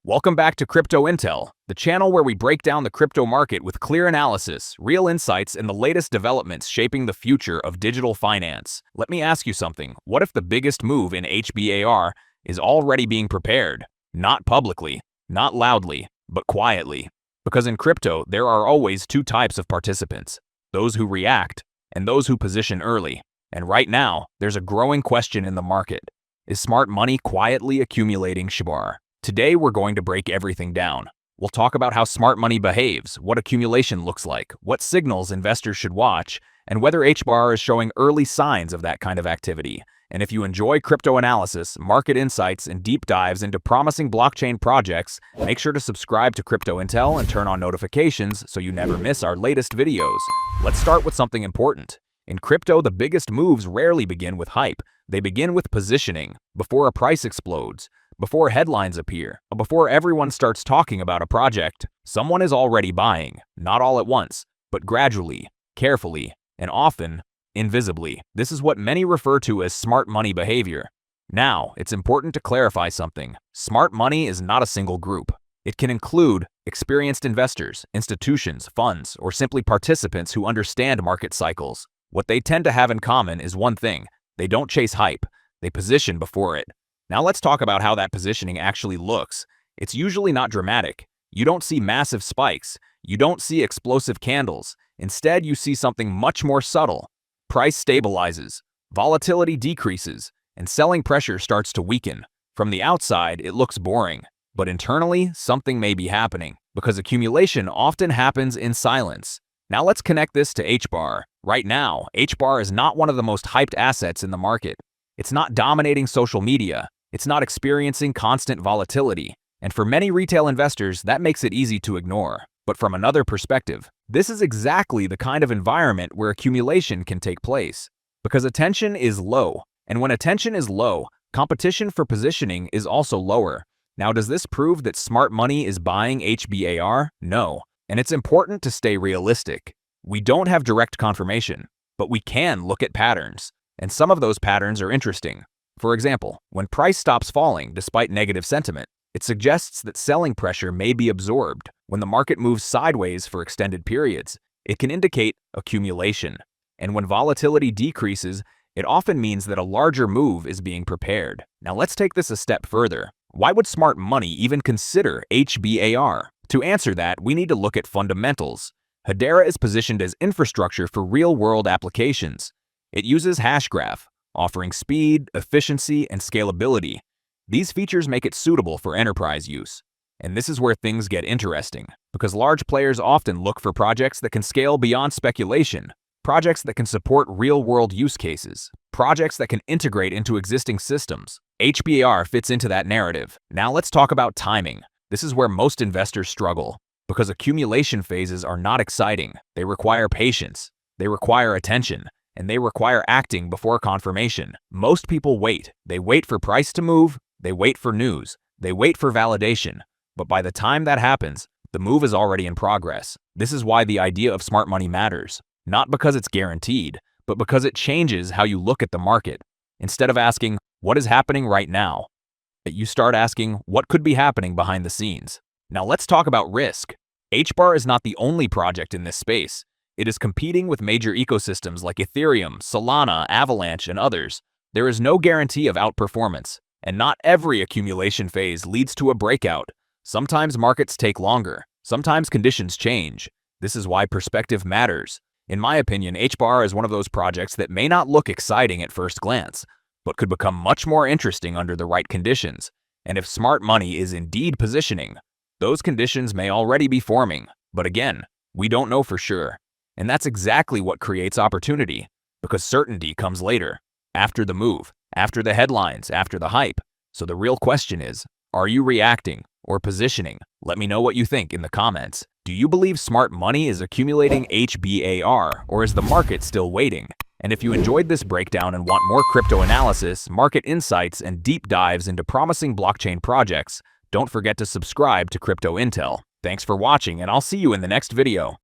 Welcome back to Crypto Intel, the channel where we break down the crypto market with clear analysis, real insights, and the latest developments shaping the future of digital finance. Let me ask you something. What if the biggest move in HBAR is already being prepared? Not publicly, not loudly, but quietly. Because in crypto, there are always two types of participants: those who react and those who position early. And right now, there's a growing question in the market. Is smart money quietly accumulating HBAR? Today, we're going to break everything down. We'll talk about how smart money behaves, what accumulation looks like, what signals investors should watch, and whether HBAR is showing early signs of that kind of activity. And if you enjoy crypto analysis, market insights, and deep dives into promising blockchain projects, make sure to subscribe to Crypto Intel and turn on notifications so you never miss our latest videos. Let's start with something important. In crypto, the biggest moves rarely begin with hype. They begin with positioning, before a price explodes, before headlines appear, before everyone starts talking about a project. Someone is already buying, not all at once, but gradually, carefully, and often invisibly. This is what many refer to as smart money behavior. Now, it's important to clarify something. Smart money is not a single group. It can include experienced investors, institutions, funds, or simply participants who understand market cycles. What they tend to have in common is one thing: they don't chase hype, they position before it. Now let's talk about how that positioning actually looks. It's usually not dramatic. You don't see massive spikes. You don't see explosive candles. Instead, you see something much more subtle. Price stabilizes, volatility decreases, and selling pressure starts to weaken. From the outside, it looks boring, but internally, something may be happening, because accumulation often happens in silence. Now let's connect this to HBAR. Right now, HBAR is not one of the most hyped assets in the market. It's not dominating social media. It's not experiencing constant volatility. And for many retail investors, that makes it easy to ignore. But from another perspective, this is exactly the kind of environment where accumulation can take place. Because attention is low. And when attention is low, competition for positioning is also lower. Now, does this prove that smart money is buying HBAR? No. And it's important to stay realistic. We don't have direct confirmation, but we can look at patterns. And some of those patterns are interesting. For example, when price stops falling despite negative sentiment, it suggests that selling pressure may be absorbed. When the market moves sideways for extended periods, it can indicate accumulation. And when volatility decreases, it often means that a larger move is being prepared. Now let's take this a step further. Why would smart money even consider HBAR? To answer that, we need to look at fundamentals. Hedera is positioned as infrastructure for real-world applications. It uses hashgraph, offering speed, efficiency, and scalability. These features make it suitable for enterprise use. And this is where things get interesting, because large players often look for projects that can scale beyond speculation, projects that can support real-world use cases, projects that can integrate into existing systems. HBAR fits into that narrative. Now let's talk about timing. This is where most investors struggle, because accumulation phases are not exciting. They require patience, they require attention, and they require acting before confirmation. Most people wait. They wait for price to move, they wait for news, they wait for validation. But by the time that happens, the move is already in progress. This is why the idea of smart money matters. Not because it's guaranteed, but because it changes how you look at the market. Instead of asking, what is happening right now? You start asking, what could be happening behind the scenes? Now let's talk about risk. HBAR is not the only project in this space. It is competing with major ecosystems like Ethereum, Solana, Avalanche, and others. There is no guarantee of outperformance, and not every accumulation phase leads to a breakout. Sometimes markets take longer. Sometimes conditions change. This is why perspective matters. In my opinion, HBAR is one of those projects that may not look exciting at first glance, but could become much more interesting under the right conditions. And if smart money is indeed positioning, those conditions may already be forming. But again, we don't know for sure. And that's exactly what creates opportunity, because certainty comes later, after the move, after the headlines, after the hype. So the real question is, are you reacting or positioning? Let me know what you think in the comments. Do you believe smart money is accumulating HBAR, or is the market still waiting? And if you enjoyed this breakdown and want more crypto analysis, market insights, and deep dives into promising blockchain projects, don't forget to subscribe to Crypto Intel. Thanks for watching, and I'll see you in the next video.